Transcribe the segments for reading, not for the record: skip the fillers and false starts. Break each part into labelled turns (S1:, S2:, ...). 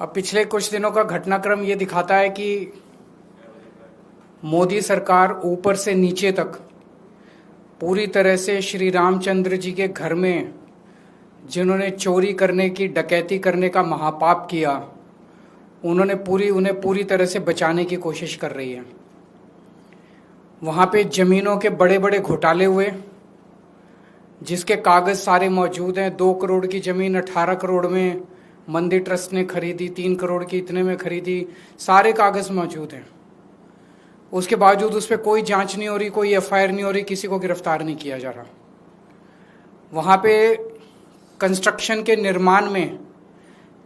S1: अब पिछले कुछ दिनों का घटनाक्रम ये दिखाता है कि मोदी सरकार ऊपर से नीचे तक पूरी तरह से श्री रामचंद्र जी के घर में जिन्होंने चोरी करने की, डकैती करने का महापाप किया, उन्हें पूरी तरह से बचाने की कोशिश कर रही है। वहाँ पे ज़मीनों के बड़े बड़े घोटाले हुए, जिसके कागज़ सारे मौजूद हैं। 2 करोड़ की ज़मीन 18 करोड़ में मंदिर ट्रस्ट ने खरीदी, 3 करोड़ की इतने में खरीदी, सारे कागज़ मौजूद हैं। उसके बावजूद उस पर कोई जांच नहीं हो रही, कोई एफआईआर नहीं हो रही, किसी को गिरफ्तार नहीं किया जा रहा। वहाँ पे कंस्ट्रक्शन के निर्माण में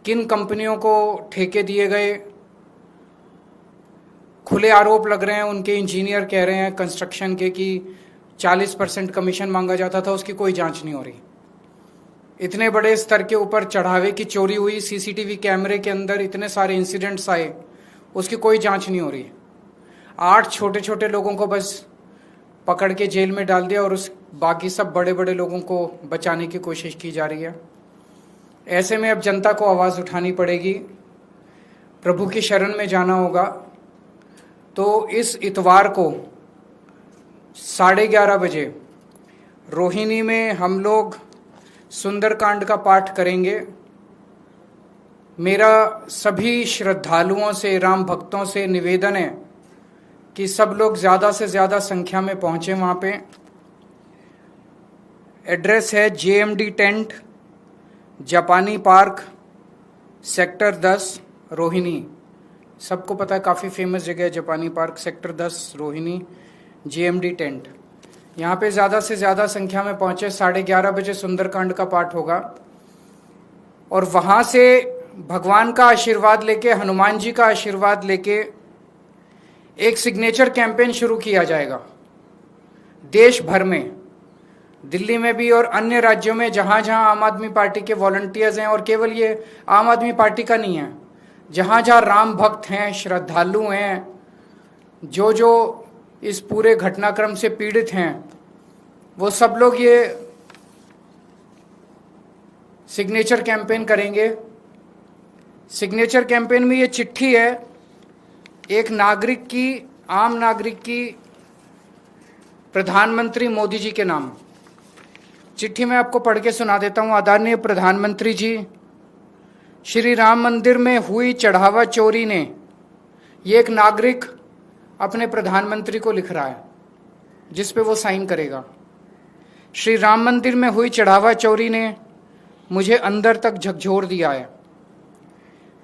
S1: किन कंपनियों को ठेके दिए गए, खुले आरोप लग रहे हैं। उनके इंजीनियर कह रहे हैं कंस्ट्रक्शन के कि 40% कमीशन मांगा जाता था, उसकी कोई जांच नहीं हो रही। इतने बड़े स्तर के ऊपर चढ़ावे की चोरी हुई, सीसीटीवी कैमरे के अंदर इतने सारे इंसिडेंट्स आए, उसकी कोई जांच नहीं हो रही। 8 छोटे छोटे लोगों को बस पकड़ के जेल में डाल दिया और उस बाकी सब बड़े बड़े लोगों को बचाने की कोशिश की जा रही है। ऐसे में अब जनता को आवाज़ उठानी पड़ेगी, प्रभु की शरण में जाना होगा। तो इस इतवार को 11:30 बजे रोहिणी में हम लोग सुंदरकांड का पाठ करेंगे। मेरा सभी श्रद्धालुओं से, राम भक्तों से निवेदन है कि सब लोग ज़्यादा से ज़्यादा संख्या में पहुँचें वहाँ पे। एड्रेस है JMD टेंट, जापानी पार्क, सेक्टर 10, रोहिणी। सबको पता है, काफ़ी फेमस जगह है जापानी park, sector 10, Rohini, JMD tent. यहाँ पे ज़्यादा से ज़्यादा संख्या में पहुँचे। 11:30 बजे सुंदरकांड का पाठ होगा और वहाँ से भगवान का आशीर्वाद लेके, हनुमान जी का आशीर्वाद लेके एक सिग्नेचर कैंपेन शुरू किया जाएगा देश भर में, दिल्ली में भी और अन्य राज्यों में जहाँ जहाँ आम आदमी पार्टी के वॉलंटियर्स हैं। और केवल ये आम आदमी पार्टी का नहीं है, जहाँ जहाँ राम भक्त हैं, श्रद्धालु हैं, जो जो इस पूरे घटनाक्रम से पीड़ित हैं, वो सब लोग ये सिग्नेचर कैंपेन करेंगे। सिग्नेचर कैंपेन में ये चिट्ठी है एक नागरिक की, आम नागरिक की, प्रधानमंत्री मोदी जी के नाम। चिट्ठी मैं आपको पढ़ के सुना देता हूँ। आदरणीय प्रधानमंत्री जी, श्री राम मंदिर में हुई चढ़ावा चोरी ने, ये एक नागरिक अपने प्रधानमंत्री को लिख रहा है जिस पे वो साइन करेगा। श्री राम मंदिर में हुई चढ़ावा चोरी ने मुझे अंदर तक झकझोर दिया है।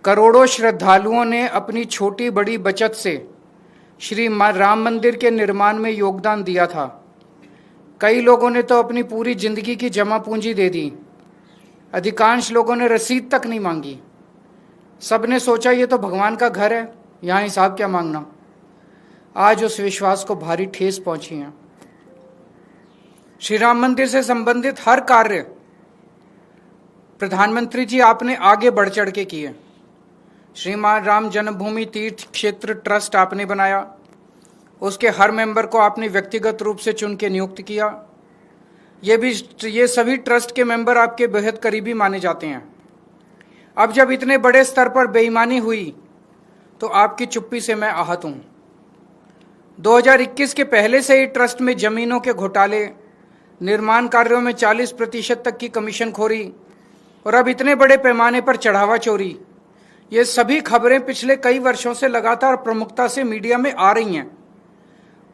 S1: करोड़ों श्रद्धालुओं ने अपनी छोटी बड़ी बचत से श्री राम मंदिर के निर्माण में योगदान दिया था। कई लोगों ने तो अपनी पूरी जिंदगी की जमा पूंजी दे दी। अधिकांश लोगों ने रसीद तक नहीं मांगी। सबने सोचा ये तो भगवान का घर है, यहाँ हिसाब क्या मांगना। आज उस विश्वास को भारी ठेस पहुंची है। श्री राम मंदिर से संबंधित हर कार्य प्रधानमंत्री जी आपने आगे बढ़ चढ़ के किए। श्रीमान राम जन्मभूमि तीर्थ क्षेत्र ट्रस्ट आपने बनाया, उसके हर मेंबर को आपने व्यक्तिगत रूप से चुन के नियुक्त किया। ये सभी ट्रस्ट के मेंबर आपके बेहद करीबी माने जाते हैं। अब जब इतने बड़े स्तर पर बेईमानी हुई तो आपकी चुप्पी से मैं आहत हूं। 2021 के पहले से ही ट्रस्ट में जमीनों के घोटाले, निर्माण कार्यों में 40% तक की कमीशनखोरी और अब इतने बड़े पैमाने पर चढ़ावा चोरी, ये सभी खबरें पिछले कई वर्षों से लगातार प्रमुखता से मीडिया में आ रही हैं।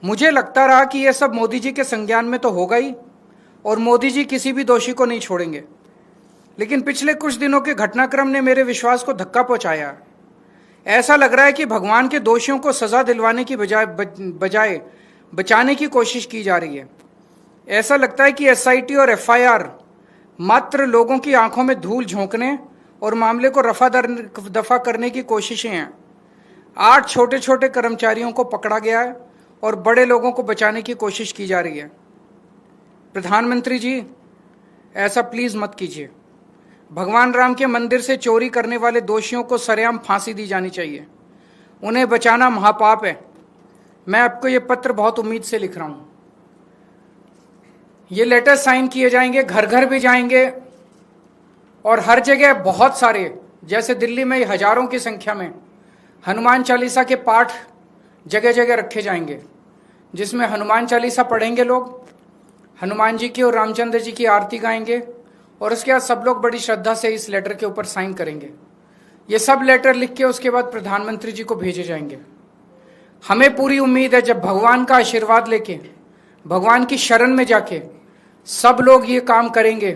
S1: मुझे लगता रहा कि यह सब मोदी जी के संज्ञान में तो होगा ही और मोदी जी किसी भी दोषी को नहीं छोड़ेंगे। लेकिन पिछले कुछ दिनों के घटनाक्रम ने मेरे विश्वास को धक्का पहुंचाया। ऐसा लग रहा है कि भगवान के दोषियों को सजा दिलवाने की बजाय बचाने की कोशिश की जा रही है। ऐसा लगता है कि SIT और FIR मात्र लोगों की आंखों में धूल झोंकने और मामले को दफा करने की कोशिशें हैं। 8 छोटे छोटे कर्मचारियों को पकड़ा गया है और बड़े लोगों को बचाने की कोशिश की जा रही है। प्रधानमंत्री जी, ऐसा प्लीज मत कीजिए। भगवान राम के मंदिर से चोरी करने वाले दोषियों को सरेआम फांसी दी जानी चाहिए। उन्हें बचाना महापाप है। मैं आपको ये पत्र बहुत उम्मीद से लिख रहा हूं। ये लेटर साइन किए जाएंगे, घर घर भी जाएंगे और हर जगह बहुत सारे जैसे दिल्ली में हजारों की संख्या में हनुमान चालीसा के पाठ जगह जगह रखे जाएंगे, जिसमें हनुमान चालीसा पढ़ेंगे लोग, हनुमान जी की और रामचंद्र जी की आरती गाएंगे और उसके बाद सब लोग बड़ी श्रद्धा से इस लेटर के ऊपर साइन करेंगे। ये सब लेटर लिख के उसके बाद प्रधानमंत्री जी को भेजे जाएंगे। हमें पूरी उम्मीद है जब भगवान का आशीर्वाद लेके, भगवान की शरण में जाके सब लोग ये काम करेंगे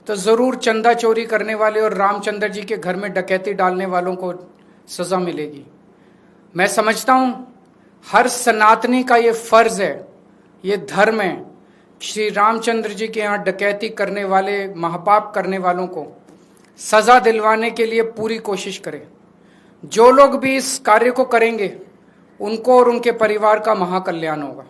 S1: तो जरूर चंदा चोरी करने वाले और रामचंद्र जी के घर में डकैती डालने वालों को सजा मिलेगी। मैं समझता हूं हर सनातनी का ये फर्ज है, ये धर्म है, श्री रामचंद्र जी के यहाँ डकैती करने वाले, महापाप करने वालों को सजा दिलवाने के लिए पूरी कोशिश करें। जो लोग भी इस कार्य को करेंगे उनको और उनके परिवार का महाकल्याण होगा।